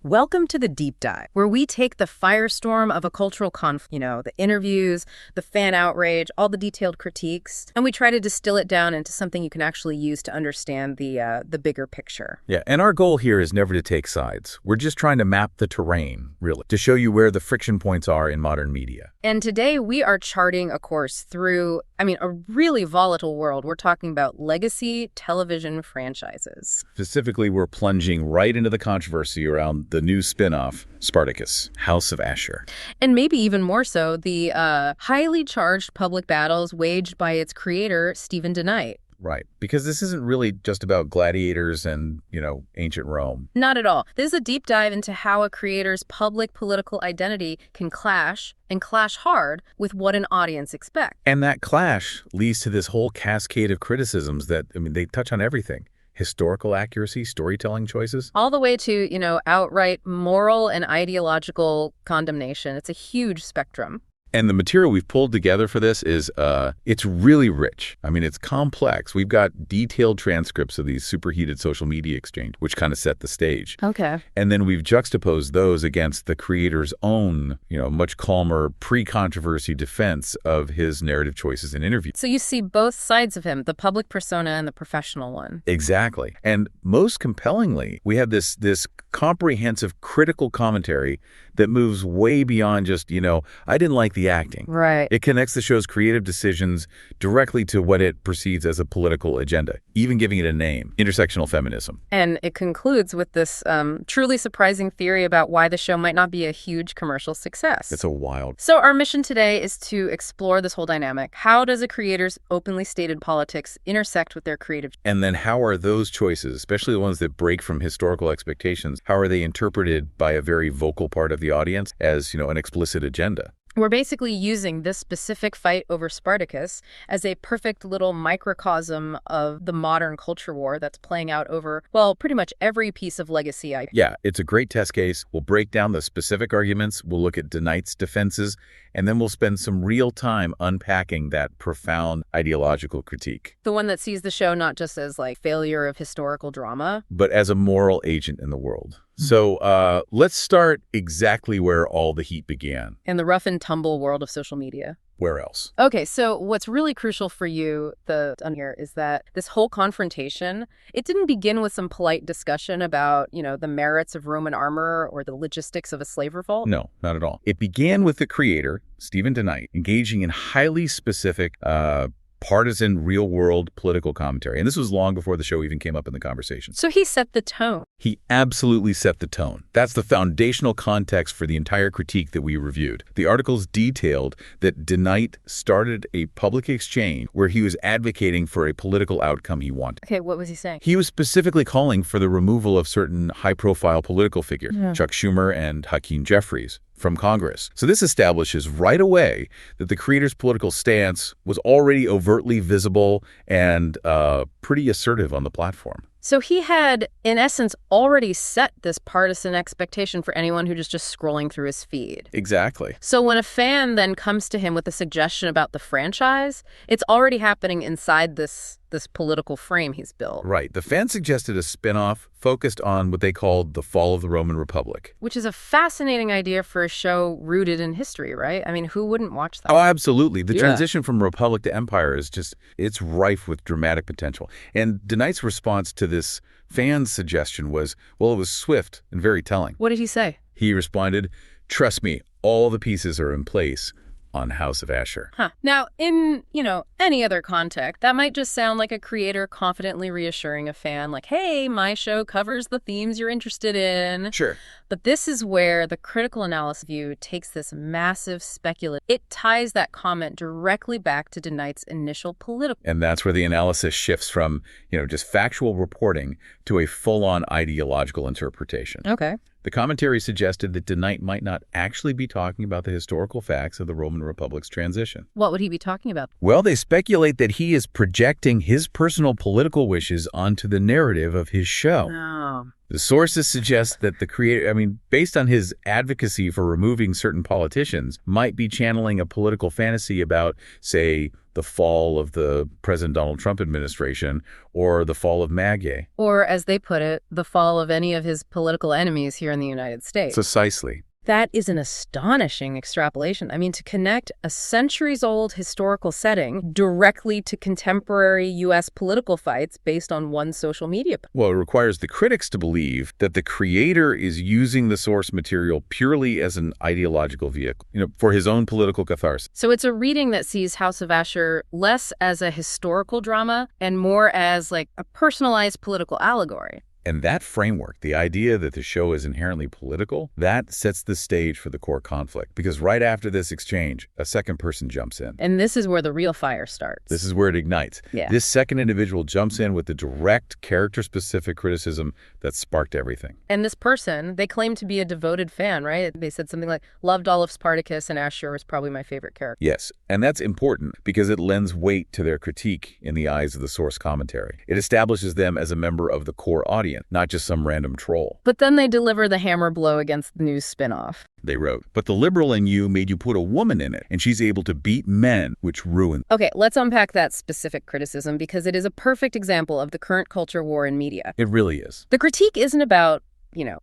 Welcome to the Deep Dive, where we take the firestorm of a cultural conflict, the interviews, the fan outrage, all the detailed critiques, and we try to distill it down into something you can actually use to understand the bigger picture. Yeah, and our goal here is never to take sides. We're just trying to map the terrain, really, to show you where the friction points are in modern media. And today we are charting a course through, a really volatile world. We're talking about legacy television franchises. Specifically, we're plunging right into the controversy around the new spin-off, Spartacus, House of Ashur. And maybe even more so, the highly charged public battles waged by its creator, Stephen DeKnight. Right, because this isn't really just about gladiators and, ancient Rome. Not at all. This is a deep dive into how a creator's public political identity can clash, and clash hard, with what an audience expects. And that clash leads to this whole cascade of criticisms that, they touch on everything. Historical accuracy, storytelling choices. All the way to, outright moral and ideological condemnation. It's a huge spectrum. And the material we've pulled together for this is, it's really rich. It's complex. We've got detailed transcripts of these superheated social media exchange, which kind of set the stage. Okay. And then we've juxtaposed those against the creator's own, much calmer pre-controversy defense of his narrative choices in interviews. So you see both sides of him, the public persona and the professional one. Exactly. And most compellingly, we have this comprehensive critical commentary that moves way beyond just, I didn't like the acting. Right. It connects the show's creative decisions directly to what it perceives as a political agenda, even giving it a name, intersectional feminism. And it concludes with this truly surprising theory about why the show might not be a huge commercial success. It's a wild. So our mission today is to explore this whole dynamic. How does a creator's openly stated politics intersect with their creative? And then how are those choices, especially the ones that break from historical expectations, how are they interpreted by a very vocal part of the audience as, an explicit agenda? We're basically using this specific fight over Spartacus as a perfect little microcosm of the modern culture war that's playing out over, pretty much every piece of legacy IP. Yeah, it's a great test case. We'll break down the specific arguments, we'll look at DeKnight's defenses, and then we'll spend some real time unpacking that profound ideological critique. The one that sees the show not just as failure of historical drama, but as a moral agent in the world. So let's start exactly where all the heat began. in the rough and tumble world of social media. Where else? Okay, so what's really crucial for you on here is that this whole confrontation, it didn't begin with some polite discussion about, the merits of Roman armor or the logistics of a slave revolt. No, not at all. It began with the creator, Stephen DeKnight, engaging in highly specific partisan, real-world political commentary. And this was long before the show even came up in the conversation. So he set the tone. He absolutely set the tone. That's the foundational context for the entire critique that we reviewed. The articles detailed that DeKnight started a public exchange where he was advocating for a political outcome he wanted. Okay, what was he saying? He was specifically calling for the removal of certain high-profile political figures, Chuck Schumer and Hakeem Jeffries, from Congress. So this establishes right away that the creator's political stance was already overtly visible and pretty assertive on the platform. So he had, in essence, already set this partisan expectation for anyone who was just scrolling through his feed. Exactly. So when a fan then comes to him with a suggestion about the franchise, it's already happening inside this political frame he's built. Right. The fan suggested a spin-off focused on what they called the fall of the Roman Republic. Which is a fascinating idea for a show rooted in history, right? Who wouldn't watch that? Oh, absolutely. The transition from republic to empire is it's rife with dramatic potential. And DeKnight's response to this fan's suggestion was, it was swift and very telling. What did he say? He responded, "Trust me, all the pieces are in place on House of Ashur." Now, in, any other context, that might just sound like a creator confidently reassuring a fan, like, hey, my show covers the themes you're interested in. Sure. But this is where the critical analysis view takes this massive speculative. It ties that comment directly back to DeKnight's initial political. And that's where the analysis shifts from, just factual reporting to a full-on ideological interpretation. Okay. The commentary suggested that DeKnight might not actually be talking about the historical facts of the Roman Republic's transition. What would he be talking about? Well, they speculate that he is projecting his personal political wishes onto the narrative of his show. Oh. The sources suggest that the creator, based on his advocacy for removing certain politicians, might be channeling a political fantasy about, say, the fall of the President Donald Trump administration or the fall of MAGA. Or, as they put it, the fall of any of his political enemies here in the United States. Precisely. That is an astonishing extrapolation. I mean, to connect a centuries-old historical setting directly to contemporary U.S. political fights based on one social media. Well, it requires the critics to believe that the creator is using the source material purely as an ideological vehicle, for his own political catharsis. So it's a reading that sees House of Usher less as a historical drama and more as like a personalized political allegory. And that framework, the idea that the show is inherently political, that sets the stage for the core conflict. Because right after this exchange, a second person jumps in. And this is where the real fire starts. This is where it ignites. Yeah. This second individual jumps in with the direct, character-specific criticism that sparked everything. And this person, they claim to be a devoted fan, right? They said something like, loved all of Spartacus and Ashur was probably my favorite character. Yes, and that's important because it lends weight to their critique in the eyes of the source commentary. It establishes them as a member of the core audience, not just some random troll. But then they deliver the hammer blow against the news spinoff. They wrote, but the liberal in you made you put a woman in it, and she's able to beat men, which ruins. Okay, let's unpack that specific criticism because it is a perfect example of the current culture war in media. It really is. The critique isn't about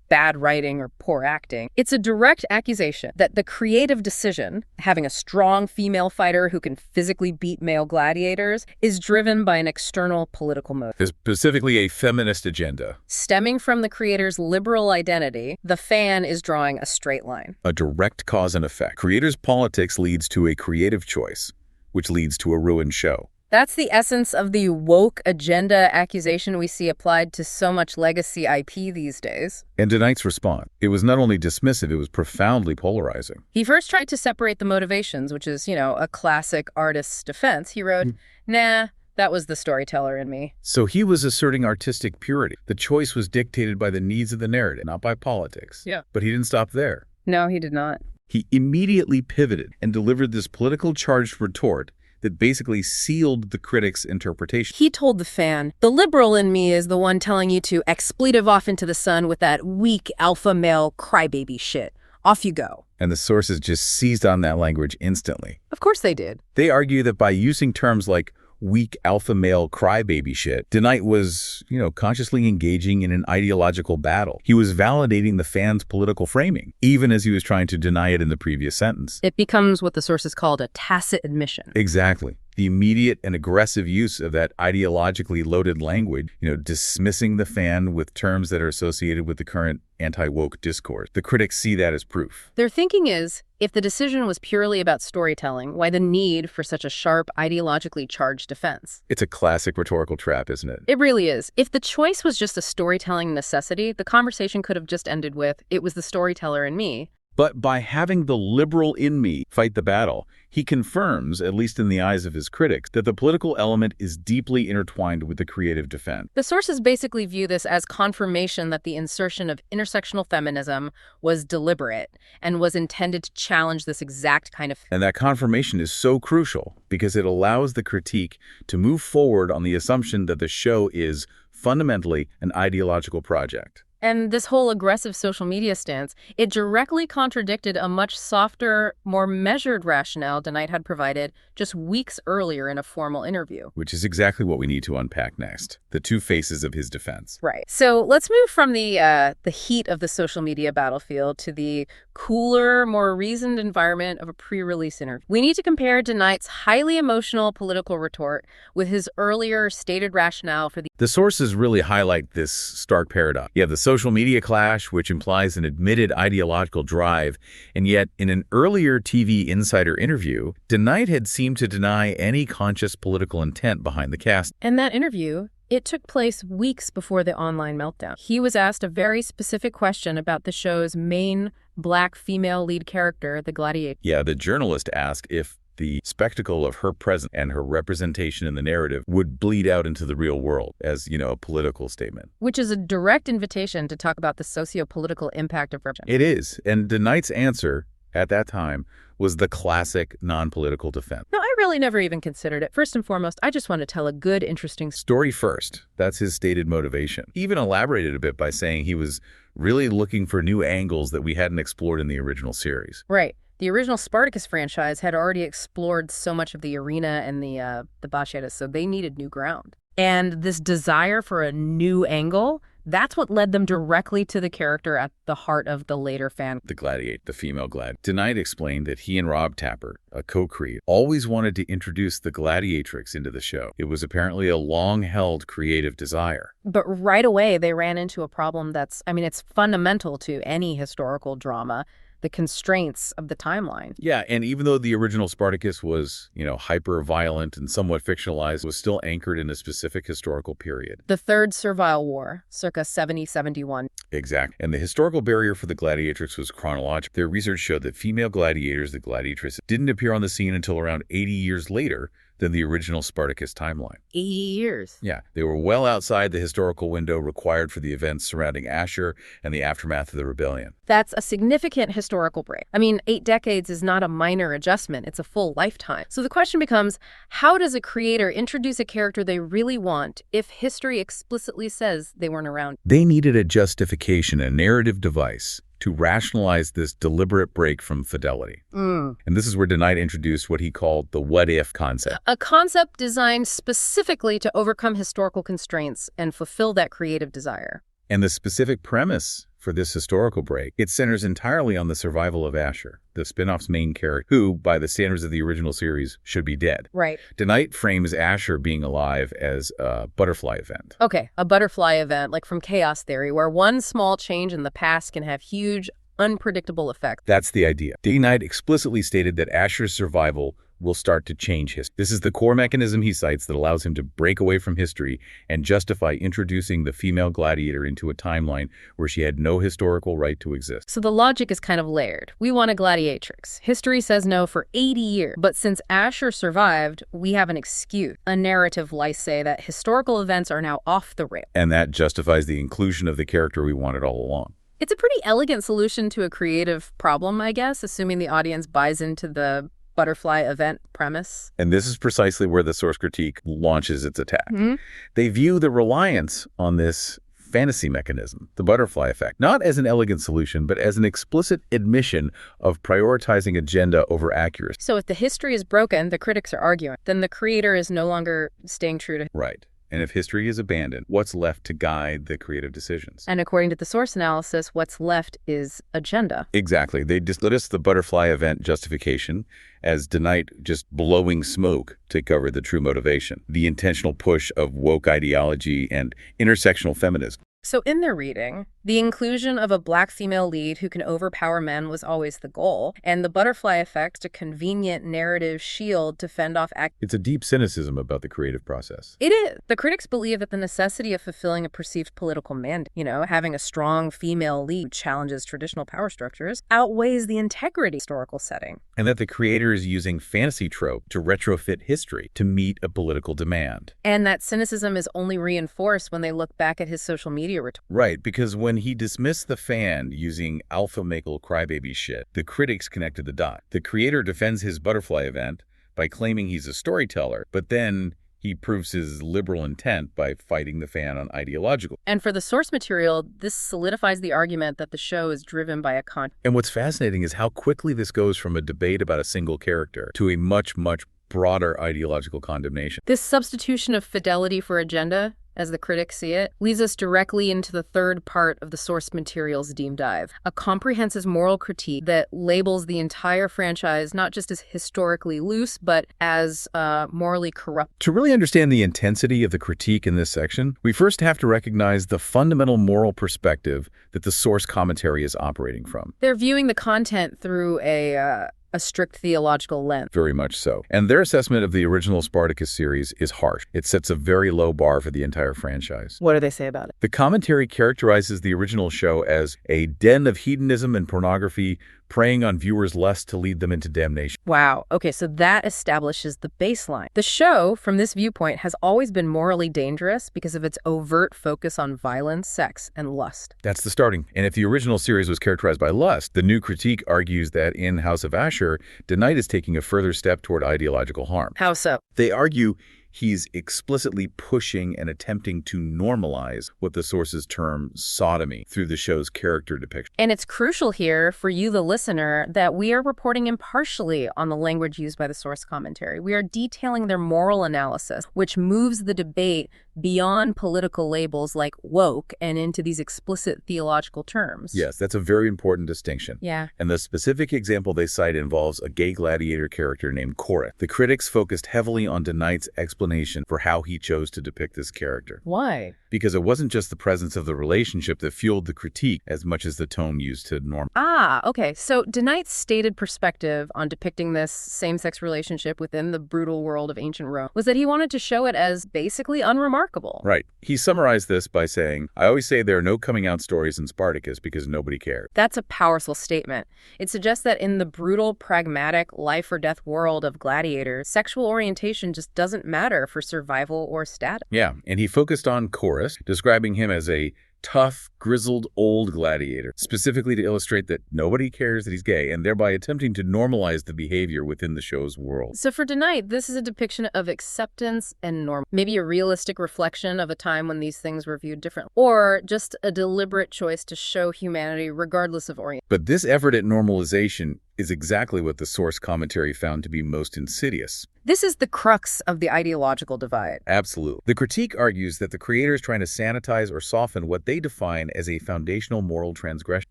bad writing or poor acting. It's a direct accusation that the creative decision, having a strong female fighter who can physically beat male gladiators, is driven by an external political motive. Specifically a feminist agenda. Stemming from the creator's liberal identity, the fan is drawing a straight line. A direct cause and effect. Creator's politics leads to a creative choice, which leads to a ruined show. That's the essence of the woke agenda accusation we see applied to so much legacy IP these days. And DeKnight's response, it was not only dismissive, it was profoundly polarizing. He first tried to separate the motivations, which is, a classic artist's defense. He wrote, nah, that was the storyteller in me. So he was asserting artistic purity. The choice was dictated by the needs of the narrative, not by politics. Yeah. But he didn't stop there. No, he did not. He immediately pivoted and delivered this political charged retort that basically sealed the critic's interpretation. He told the fan, the liberal in me is the one telling you to expletive off into the sun with that weak alpha male crybaby shit. Off you go. And the sources just seized on that language instantly. Of course they did. They argue that by using terms like weak alpha male crybaby shit, DeKnight was, consciously engaging in an ideological battle. He was validating the fan's political framing, even as he was trying to deny it in the previous sentence. It becomes what the sources called a tacit admission. Exactly. The immediate and aggressive use of that ideologically loaded language, dismissing the fan with terms that are associated with the current anti-woke discourse. The critics see that as proof. Their thinking is, if the decision was purely about storytelling, why the need for such a sharp, ideologically charged defense? It's a classic rhetorical trap, isn't it? It really is. If the choice was just a storytelling necessity, the conversation could have just ended with, it was the storyteller in me. But by having the liberal in me fight the battle, he confirms, at least in the eyes of his critics, that the political element is deeply intertwined with the creative defense. The sources basically view this as confirmation that the insertion of intersectional feminism was deliberate and was intended to challenge this exact kind of... And that confirmation is so crucial because it allows the critique to move forward on the assumption that the show is fundamentally an ideological project. And this whole aggressive social media stance, it directly contradicted a much softer, more measured rationale DeKnight had provided just weeks earlier in a formal interview. Which is exactly what we need to unpack next, the two faces of his defense. Right. So let's move from the heat of the social media battlefield to the cooler, more reasoned environment of a pre-release interview. We need to compare DeKnight's highly emotional political retort with his earlier stated rationale for the... The sources really highlight this stark paradox. You have the social media clash, which implies an admitted ideological drive, and yet in an earlier TV Insider interview, DeKnight had seemed to deny any conscious political intent behind the cast. And that interview, it took place weeks before the online meltdown. He was asked a very specific question about the show's main black female lead character, the Gladiator. Yeah, the journalist asked if the spectacle of her presence and her representation in the narrative would bleed out into the real world as, a political statement. Which is a direct invitation to talk about the socio-political impact of representation. It is. And DeKnight's answer at that time was the classic non-political defense. No, I really never even considered it. First and foremost, I just want to tell a good, interesting story first. That's his stated motivation. He even elaborated a bit by saying he was really looking for new angles that we hadn't explored in the original series. Right. The original Spartacus franchise had already explored so much of the arena and the Bacchetas, so they needed new ground. And this desire for a new angle, that's what led them directly to the character at the heart of the later fan. The Gladiator, the female Glad. Tonight explained that he and Rob Tapert, a co-creator, always wanted to introduce the Gladiatrix into the show. It was apparently a long-held creative desire. But right away, they ran into a problem it's fundamental to any historical drama. The constraints of the timeline. Yeah, and even though the original Spartacus was, hyper-violent and somewhat fictionalized, it was still anchored in a specific historical period. The Third Servile War, circa 70-71. Exactly. And the historical barrier for the Gladiatrix was chronological. Their research showed that female gladiators, the gladiatrices, didn't appear on the scene until around 80 years later than the original Spartacus timeline. 80 years? Yeah, they were well outside the historical window required for the events surrounding Ashur and the aftermath of the rebellion. That's a significant historical break. 8 decades is not a minor adjustment, it's a full lifetime. So the question becomes, how does a creator introduce a character they really want if history explicitly says they weren't around? They needed a justification, a narrative device, to rationalize this deliberate break from fidelity. And this is where DeKnight introduced what he called the what-if concept. A concept designed specifically to overcome historical constraints and fulfill that creative desire. And the specific premise for this historical break, it centers entirely on the survival of Ashur, the spin-off's main character, who, by the standards of the original series, should be dead. Right. DeKnight frames Ashur being alive as a butterfly event. Okay, a butterfly event, like from chaos theory, where one small change in the past can have huge, unpredictable effects. That's the idea. DeKnight explicitly stated that Ashur's survival will start to change history. This is the core mechanism he cites that allows him to break away from history and justify introducing the female gladiator into a timeline where she had no historical right to exist. So the logic is kind of layered. We want a gladiatrix. History says no for 80 years. But since Ashur survived, we have an excuse, a narrative say that historical events are now off the rail. And that justifies the inclusion of the character we wanted all along. It's a pretty elegant solution to a creative problem, I guess, assuming the audience buys into the butterfly event premise. And this is precisely where the source critique launches its attack. Mm-hmm. They view the reliance on this fantasy mechanism, the butterfly effect, not as an elegant solution, but as an explicit admission of prioritizing agenda over accuracy. So if the history is broken, the critics are arguing, then the creator is no longer staying true to... Right. And if history is abandoned, what's left to guide the creative decisions? And according to the source analysis, what's left is agenda. Exactly. They dismiss the butterfly event justification as DeKnight just blowing smoke to cover the true motivation, the intentional push of woke ideology and intersectional feminism. So in their reading, the inclusion of a Black female lead who can overpower men was always the goal, and the butterfly effect, a convenient narrative shield to fend off It's a deep cynicism about the creative process. It is. The critics believe that the necessity of fulfilling a perceived political mandate, having a strong female lead who challenges traditional power structures, outweighs the integrity of the historical setting. And that the creator is using fantasy trope to retrofit history to meet a political demand. And that cynicism is only reinforced when they look back at his social media. Right, because when he dismissed the fan using alpha male crybaby shit, the critics connected the dot. The creator defends his butterfly event by claiming he's a storyteller, but then he proves his liberal intent by fighting the fan on Ideological. And for the source material, this solidifies the argument that the show is driven by a And what's fascinating is how quickly this goes from a debate about a single character to a much, much broader ideological condemnation. This substitution of fidelity for agenda, as the critics see it, leads us directly into the third part of the source material's deep dive, a comprehensive moral critique that labels the entire franchise not just as historically loose, but as morally corrupt. To really understand the intensity of the critique in this section, we first have to recognize the fundamental moral perspective that the source commentary is operating from. They're viewing the content through a strict theological lens. Very much so. And their assessment of the original Spartacus series is harsh. It sets a very low bar for the entire franchise. What do they say about it? The commentary characterizes the original show as a den of hedonism and pornography, preying on viewers' lust to lead them into damnation. Wow. Okay, so that establishes the baseline. The show, from this viewpoint, has always been morally dangerous because of its overt focus on violence, sex, and lust. That's the starting. And if the original series was characterized by lust, the new critique argues that in House of Ashur, DeKnight is taking a further step toward ideological harm. How so? They argue he's explicitly pushing and attempting to normalize what the sources term sodomy through the show's character depiction. And it's crucial here for you, the listener, that we are reporting impartially on the language used by the source commentary. We are detailing their moral analysis, which moves the debate beyond political labels like woke and into these explicit theological terms. Yes, that's a very important distinction. Yeah. And the specific example they cite involves a gay gladiator character named Chorus. The critics focused heavily on DeKnight's explanation for how he chose to depict this character. Why? Because it wasn't just the presence of the relationship that fueled the critique as much as the tone used to norm. Ah, okay. So DeKnight's stated perspective on depicting this same-sex relationship within the brutal world of ancient Rome was that he wanted to show it as basically unremarkable. Right. He summarized this by saying, "I always say there are no coming-out stories in Spartacus because nobody cared." That's a powerful statement. It suggests that in the brutal, pragmatic, life-or-death world of gladiators, sexual orientation just doesn't matter for survival or status. Yeah, and he focused on Chorus, describing him as a tough, grizzled, old gladiator, specifically to illustrate that nobody cares that he's gay, and thereby attempting to normalize the behavior within the show's world. So for DeKnight, this is a depiction of acceptance and norm, maybe a realistic reflection of a time when these things were viewed differently, or just a deliberate choice to show humanity regardless of orientation. But this effort at normalization is exactly what the source commentary found to be most insidious. This is the crux of the ideological divide. Absolutely. The critique argues that the creator is trying to sanitize or soften what they define as a foundational moral transgression.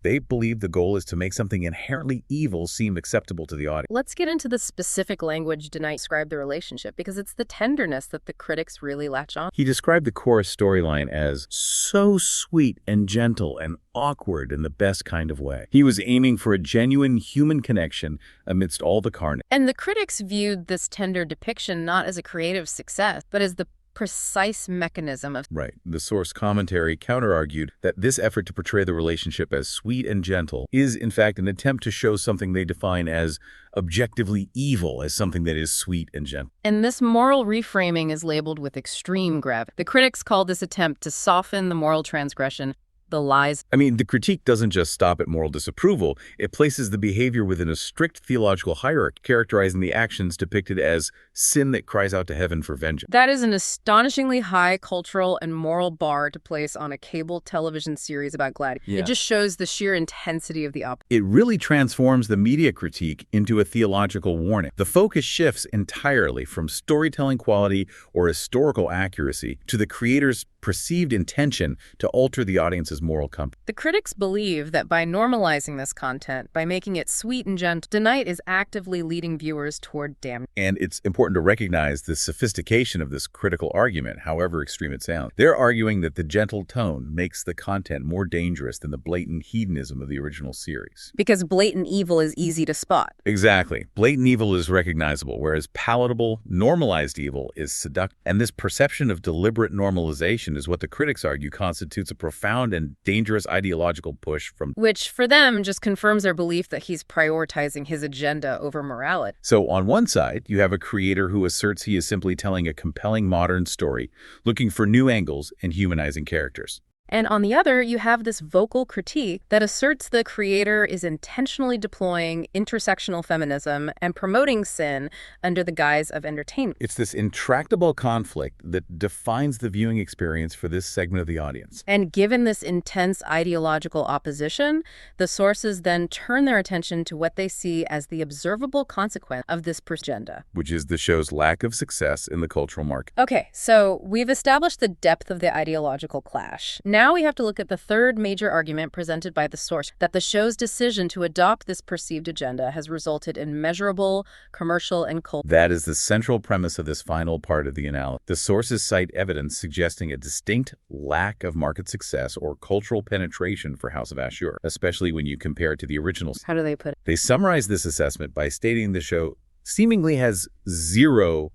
They believe the goal is to make something inherently evil seem acceptable to the audience. Let's get into the specific language DeKnight described the relationship, because it's the tenderness that the critics really latch on. He described the Chorus storyline as so sweet and gentle and awkward in the best kind of way. He was aiming for a genuine human connection amidst all the carnage. And the critics viewed this tender depiction not as a creative success, but as the precise mechanism of... Right. The source commentary counter-argued that this effort to portray the relationship as sweet and gentle is, in fact, an attempt to show something they define as objectively evil as something that is sweet and gentle. And this moral reframing is labeled with extreme gravity. The critics called this attempt to soften the moral transgression the lies. I mean, the critique doesn't just stop at moral disapproval. It places the behavior within a strict theological hierarchy, characterizing the actions depicted as sin that cries out to heaven for vengeance. That is an astonishingly high cultural and moral bar to place on a cable television series about Gladiator. Yeah. It just shows the sheer intensity of the up. It really transforms the media critique into a theological warning. The focus shifts entirely from storytelling quality or historical accuracy to the creator's perceived intention to alter the audience's moral compass. The critics believe that by normalizing this content, by making it sweet and gentle, DeKnight is actively leading viewers toward damnation. And it's important to recognize the sophistication of this critical argument, however extreme it sounds. They're arguing that the gentle tone makes the content more dangerous than the blatant hedonism of the original series. Because blatant evil is easy to spot. Exactly. Blatant evil is recognizable, whereas palatable, normalized evil is seductive. And this perception of deliberate normalization is what the critics argue constitutes a profound and dangerous ideological push from... Which, for them, just confirms their belief that he's prioritizing his agenda over morality. So, on one side, you have a creator who asserts he is simply telling a compelling modern story, looking for new angles and humanizing characters. And on the other, you have this vocal critique that asserts the creator is intentionally deploying intersectional feminism and promoting sin under the guise of entertainment. It's this intractable conflict that defines the viewing experience for this segment of the audience. And given this intense ideological opposition, the sources then turn their attention to what they see as the observable consequence of this agenda, Which is the show's lack of success in the cultural market. Okay, so we've established the depth of the ideological clash. Now we have to look at the third major argument presented by the source, that the show's decision to adopt this perceived agenda has resulted in measurable commercial and cultural... That is the central premise of this final part of the analysis. The sources cite evidence suggesting a distinct lack of market success or cultural penetration for House of Ashur, especially when you compare it to the original. How do they put it? They summarize this assessment by stating the show seemingly has zero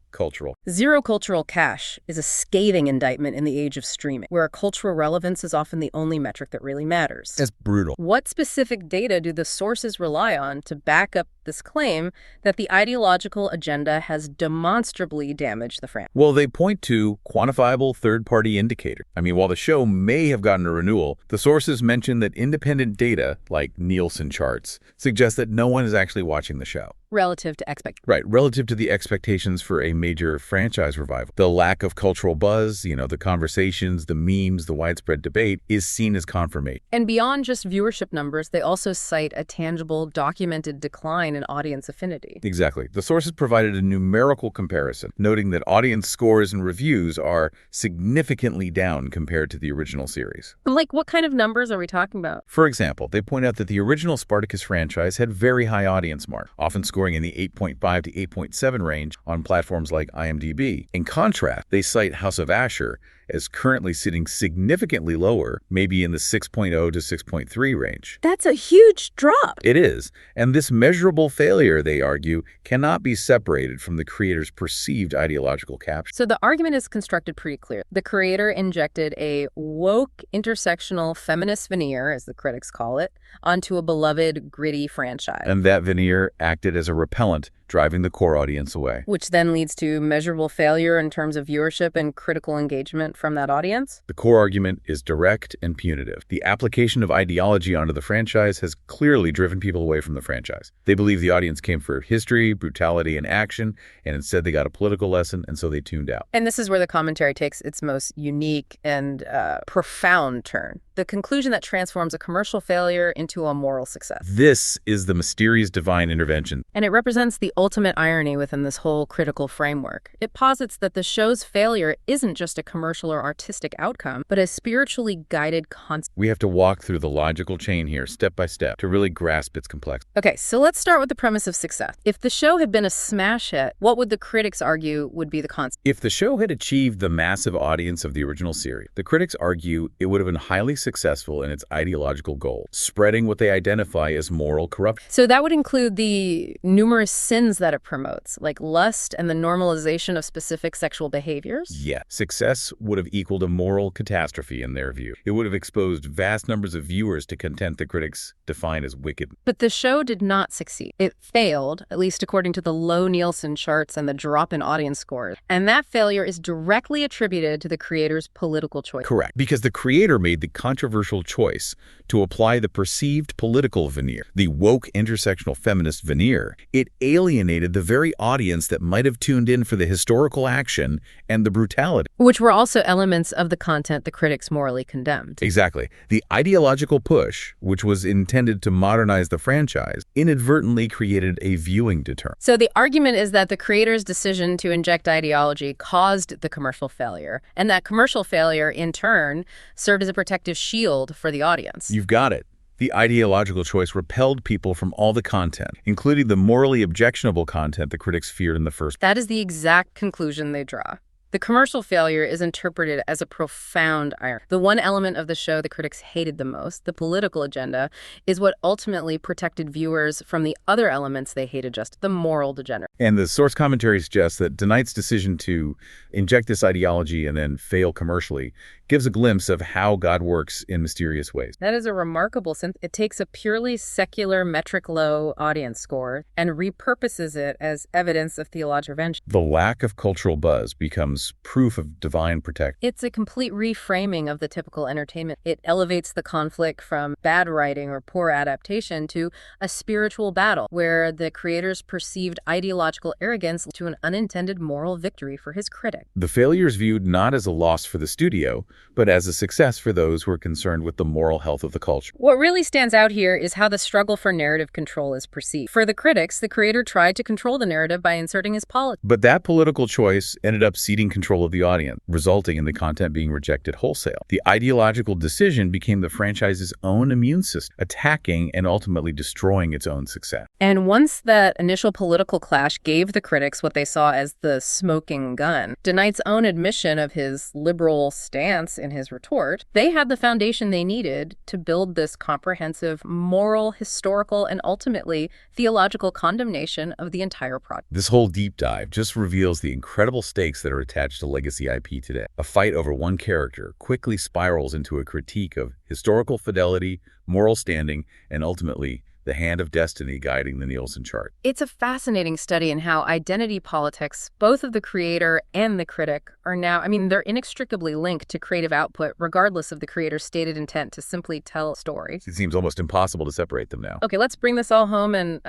cultural cash is a scathing indictment in the age of streaming, where cultural relevance is often the only metric that really matters. That's brutal. What specific data do the sources rely on to back up this claim that the ideological agenda has demonstrably damaged the franchise? Well, they point to quantifiable third-party indicators. I mean, while the show may have gotten a renewal, the sources mention that independent data, like Nielsen charts, suggest that no one is actually watching the show. Relative to expectations. Right, relative to the expectations for a major franchise revival. The lack of cultural buzz, the conversations, the memes, the widespread debate is seen as confirmation. And beyond just viewership numbers, they also cite a tangible, documented decline in audience affinity. Exactly. The sources provided a numerical comparison, noting that audience scores and reviews are significantly down compared to the original series. Like, what kind of numbers are we talking about? For example, they point out that the original Spartacus franchise had very high audience mark, often scoring in the 8.5 to 8.7 range on platforms like IMDb. In contrast, they cite House of Asher as currently sitting significantly lower, maybe in the 6.0 to 6.3 range. That's a huge drop. It is, and this measurable failure, they argue, cannot be separated from the creator's perceived ideological capture. So the argument is constructed pretty clear. The creator injected a woke, intersectional feminist veneer, as the critics call it, onto a beloved, gritty franchise. And that veneer acted as a repellent, driving the core audience away. Which then leads to measurable failure in terms of viewership and critical engagement from that audience? The core argument is direct and punitive. The application of ideology onto the franchise has clearly driven people away from the franchise. They believe the audience came for history, brutality, and action, and instead they got a political lesson, and so they tuned out. And this is where the commentary takes its most unique and profound turn. The conclusion that transforms a commercial failure into a moral success. This is the mysterious divine intervention. And it represents the ultimate irony within this whole critical framework. It posits that the show's failure isn't just a commercial or artistic outcome, but a spiritually guided concept. We have to walk through the logical chain here, step by step, to really grasp its complexity. Okay, so let's start with the premise of success. If the show had been a smash hit, what would the critics argue would be the concept? If the show had achieved the massive audience of the original series, the critics argue it would have been highly successful in its ideological goal, spreading what they identify as moral corruption. So that would include the numerous sins that it promotes, like lust and the normalization of specific sexual behaviors? Yeah. Success would have equaled a moral catastrophe in their view. It would have exposed vast numbers of viewers to content the critics define as wicked. But the show did not succeed. It failed, at least according to the low Nielsen charts and the drop in audience scores. And that failure is directly attributed to the creator's political choice. Correct. Because the creator made the controversial choice to apply the perceived political veneer, the woke intersectional feminist veneer. It alienated the very audience that might have tuned in for the historical action and the brutality. Which were also elements of the content the critics morally condemned. Exactly. The ideological push, which was intended to modernize the franchise, inadvertently created a viewing deterrent. So the argument is that the creator's decision to inject ideology caused the commercial failure, and that commercial failure, in turn, served as a protective shield for the audience. You've got it. The ideological choice repelled people from all the content, including the morally objectionable content the critics feared in the first place. That is the exact conclusion they draw. The commercial failure is interpreted as a profound irony. The one element of the show the critics hated the most, the political agenda, is what ultimately protected viewers from the other elements they hated just, the moral degenerate. And the source commentary suggests that DeKnight's decision to inject this ideology and then fail commercially gives a glimpse of how God works in mysterious ways. That is a remarkable sense. It takes a purely secular metric low audience score and repurposes it as evidence of theological intervention. The lack of cultural buzz becomes proof of divine protection. It's a complete reframing of the typical entertainment. It elevates the conflict from bad writing or poor adaptation to a spiritual battle where the creator's perceived ideological arrogance to an unintended moral victory for his critic. The failure is viewed not as a loss for the studio, but as a success for those who are concerned with the moral health of the culture. What really stands out here is how the struggle for narrative control is perceived. For the critics, the creator tried to control the narrative by inserting his politics. But that political choice ended up ceding control of the audience, resulting in the content being rejected wholesale. The ideological decision became the franchise's own immune system, attacking and ultimately destroying its own success. And once that initial political clash gave the critics what they saw as the smoking gun, DeKnight's own admission of his liberal stance in his retort, they had the foundation they needed to build this comprehensive moral, historical, and ultimately theological condemnation of the entire project. This whole deep dive just reveals the incredible stakes that are attached to legacy IP today. A fight over one character quickly spirals into a critique of historical fidelity, moral standing, and ultimately the hand of destiny guiding the Nielsen chart. It's a fascinating study in how identity politics, both of the creator and the critic, are now, they're inextricably linked to creative output, regardless of the creator's stated intent to simply tell a story. It seems almost impossible to separate them now. Okay, let's bring this all home and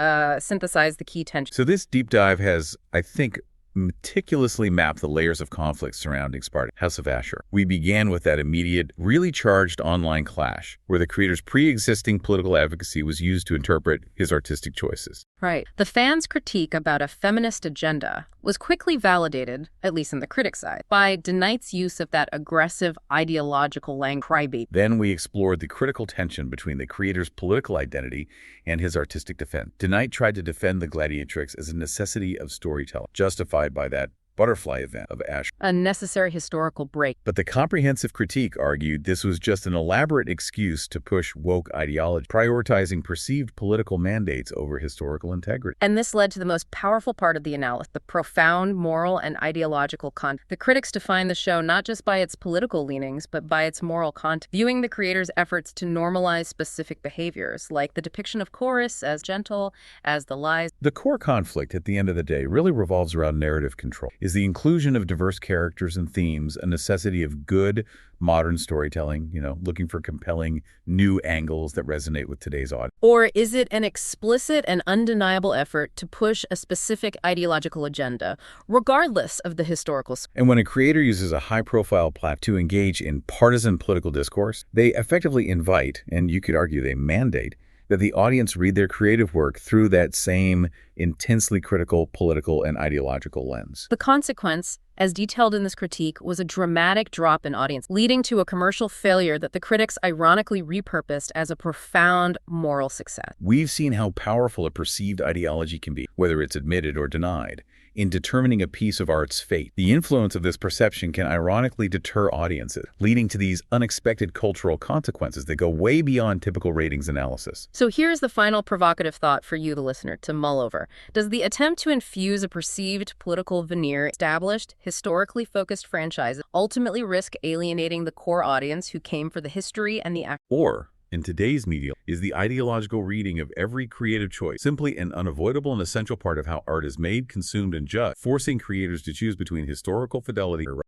synthesize the key tension. So this deep dive has, I think, meticulously mapped the layers of conflict surrounding Spartacus, House of Ashur. We began with that immediate, really charged online clash, where the creator's pre-existing political advocacy was used to interpret his artistic choices. Right. The fans' critique about a feminist agenda was quickly validated, at least in the critic side, by DeKnight's use of that aggressive ideological crybaby. Then we explored the critical tension between the creator's political identity and his artistic defense. DeKnight tried to defend the Gladiatrix as a necessity of storytelling, justified by that butterfly event of Ashur. A necessary historical break. But the comprehensive critique argued this was just an elaborate excuse to push woke ideology, prioritizing perceived political mandates over historical integrity. And this led to the most powerful part of the analysis, the profound moral and ideological content. The critics defined the show not just by its political leanings, but by its moral content, viewing the creator's efforts to normalize specific behaviors, like the depiction of Chorus as gentle as the lies. The core conflict at the end of the day really revolves around narrative control. Is the inclusion of diverse characters and themes a necessity of good modern storytelling, looking for compelling new angles that resonate with today's audience? Or is it an explicit and undeniable effort to push a specific ideological agenda, regardless of the historical? And when a creator uses a high-profile platform to engage in partisan political discourse, they effectively invite, and you could argue they mandate, that the audience read their creative work through that same intensely critical political and ideological lens. The consequence, as detailed in this critique, was a dramatic drop in audience, leading to a commercial failure that the critics ironically repurposed as a profound moral success. We've seen how powerful a perceived ideology can be, whether it's admitted or denied, in determining a piece of art's fate. The influence of this perception can ironically deter audiences, leading to these unexpected cultural consequences that go way beyond typical ratings analysis. So here's the final provocative thought for you, the listener, to mull over. Does the attempt to infuse a perceived political veneer established, historically focused franchises ultimately risk alienating the core audience who came for the history and the act? Or, in today's media, is the ideological reading of every creative choice simply an unavoidable and essential part of how art is made, consumed, and judged, forcing creators to choose between historical fidelity or